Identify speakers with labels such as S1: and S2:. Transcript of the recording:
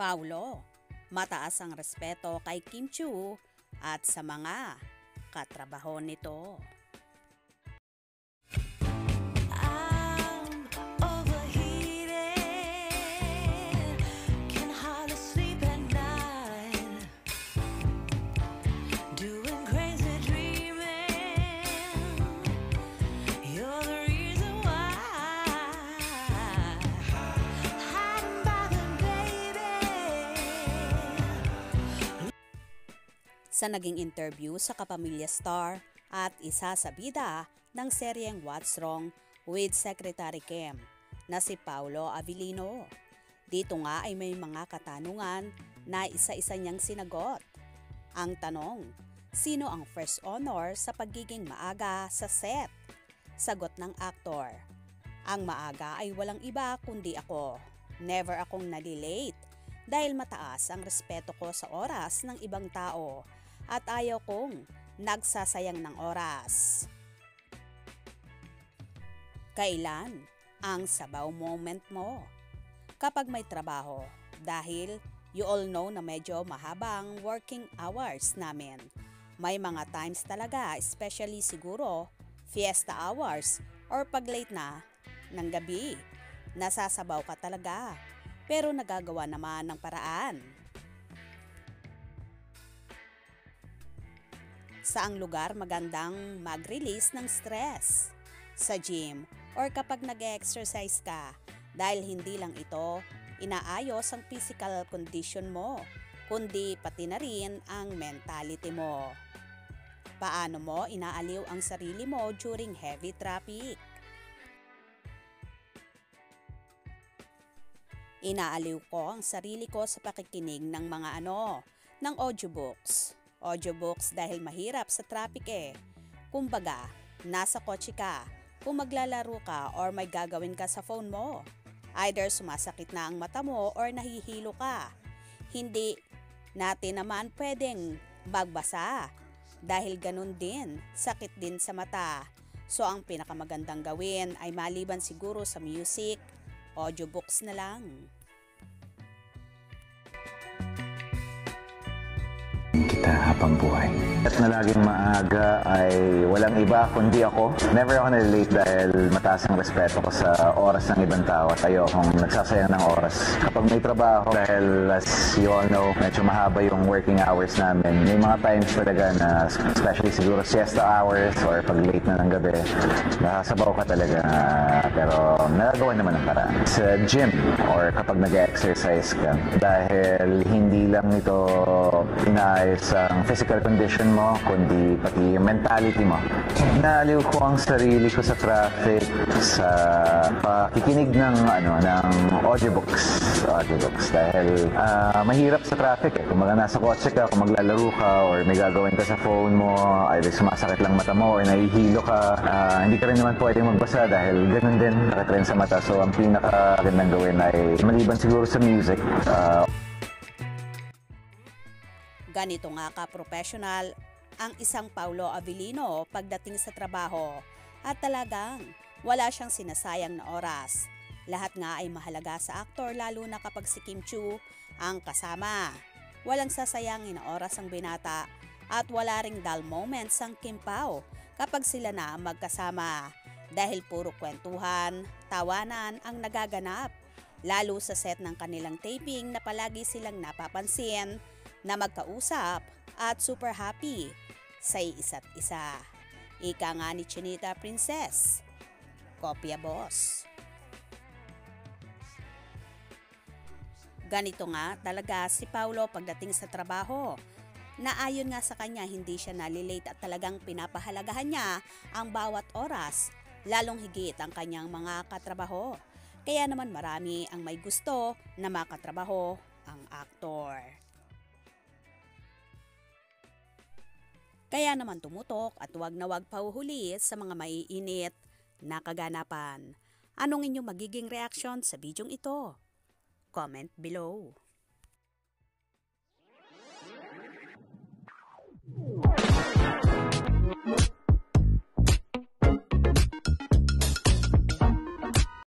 S1: Paulo, mataas ang respeto kay Kim Chiu at sa mga katrabaho nito. Sa naging interview sa Kapamilya Star at isa sa bida ng seryeng What's Wrong with Secretary Kim na si Paulo Avellino. Dito nga ay may mga katanungan na isa-isa niyang sinagot. Ang tanong, sino ang first honor sa pagiging maaga sa set? Sagot ng aktor, ang maaga ay walang iba kundi ako. Never akong nalilate dahil mataas ang respeto ko sa oras ng ibang tao at ayaw kong nagsasayang ng oras. Kailan ang sabaw moment mo? Kapag may trabaho, dahil you all know na medyo mahabang working hours namin. May mga times talaga, especially siguro fiesta hours or pag late na ng gabi. Nasasabaw ka talaga, pero nagagawa naman ng paraan. Saang lugar magandang mag-release ng stress? Sa gym or kapag nag-exercise ka, dahil hindi lang ito inaayos ang physical condition mo, kundi pati na rin ang mentality mo. Paano mo inaaliw ang sarili mo during heavy traffic? Inaaliw ko ang sarili ko sa pakikinig ng mga ng audiobooks. Audiobooks dahil mahirap sa traffic eh. Kumbaga, nasa kotse ka, kung maglalaro ka or may gagawin ka sa phone mo. Either sumasakit na ang mata mo or nahihilo ka. Hindi natin naman pwedeng magbasa dahil ganun din, sakit din sa mata. So ang pinakamagandang gawin ay maliban siguro sa music, audiobooks na lang.
S2: Habang buhay. At na laging maaga ay walang iba kundi ako. Never ako na-late dahil mataas ang respeto ko sa oras ng ibang tao at ayokong nagsasayang ng oras. Kapag may trabaho, dahil as you all know, medyo mahaba yung working hours namin. May mga times talaga na, especially siguro siesta hours or pag late na ng gabi, nakasabaw ka talaga. Pero nagagawa naman ang paraan. Sa gym or kapag nag-exercise ka, dahil hindi lang ito inaayos ang physical condition mo, kundi pati yung mentality mo. Naaliw ko ang sarili ko sa traffic, sa pakikinig ng audiobooks. Dahil mahirap sa traffic eh. Kung nasa kotse ka, kung maglalaro ka, or may gagawin ka sa phone mo, either sumasakit lang mata mo or nahihilo ka, hindi ka rin naman pwedeng magbasa dahil ganun din, nakatrend sa mata. So ang pinakagandang gawin ay maliban siguro sa music,
S1: ganito nga ka-professional ang isang Paulo Avellino pagdating sa trabaho at talagang wala siyang sinasayang na oras. Lahat nga ay mahalaga sa aktor lalo na kapag si Kim Chiu ang kasama. Walang sasayangin na oras ang binata at wala ring dull moments ang Kim Pao kapag sila na magkasama dahil puro kwentuhan, tawanan ang nagaganap. Lalo sa set ng kanilang taping na palagi silang napapansin na magkausap at super happy sa isa't isa. Ika nga ni Chinita Princess, kopya boss. Ganito nga talaga si Paulo pagdating sa trabaho. Na ayon nga sa kanya hindi siya nalilate at talagang pinapahalagahan niya ang bawat oras, lalong higit ang kanyang mga katrabaho. Kaya naman marami ang may gusto na makatrabaho ang aktor. Kaya naman tumutok at wag na wag pauhuli sa mga maiinit na kaganapan. Anong inyong magiging reaksyon sa bidyong ito? Comment below.